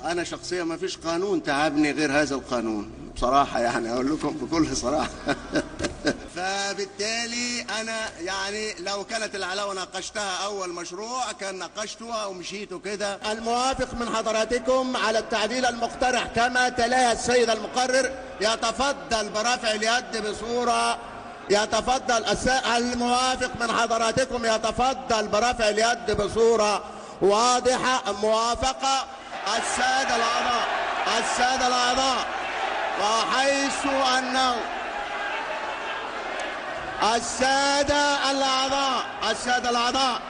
أنا شخصيا ما فيش قانون تعبني غير هذا القانون بصراحة، يعني أقول لكم بكل صراحة. فبالتالي أنا يعني لو كانت العلاوة ناقشتها أول مشروع كان ناقشتها ومشيت كده. الموافق من حضراتكم على التعديل المقترح كما تلاه السيد المقرر يتفضل برفع اليد بصورة. يتفضل الموافق من حضراتكم يتفضل برفع اليد بصورة واضحة. موافقة السادة الأعضاء. السادة الأعضاء، وحيث أنه السادة الأعضاء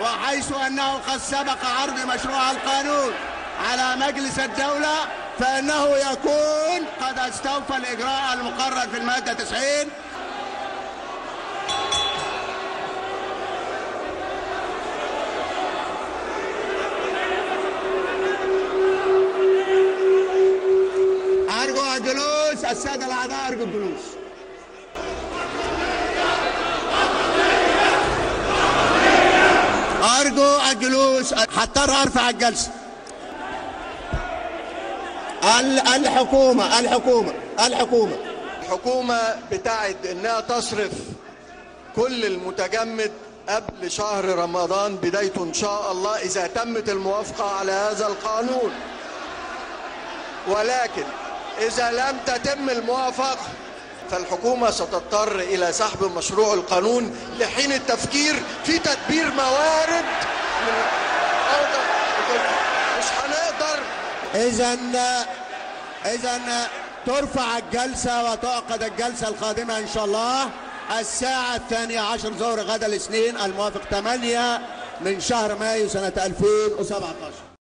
وحيث أنه قد سبق عرض مشروع القانون على مجلس الدولة فإنه يكون قد استوفى الإجراء المقرر في المادة 90. أرجو الجلوس. السادة الأعضاء أرجو الجلوس. أرجو الجلوس. هضطر أرفع الجلسة. الحكومة بتعد إنها تصرف كل المتجمد قبل شهر رمضان بدايته إن شاء الله إذا تمت الموافقة على هذا القانون، ولكن إذا لم تتم الموافقة فالحكومة ستضطر إلى سحب مشروع القانون لحين التفكير في تدبير موارد. مش هنقدر. إذن ترفع الجلسة وتعقد الجلسة القادمة إن شاء الله الساعة 12 ظهر غدا الاثنين الموافق 8 من شهر مايو سنة 2017.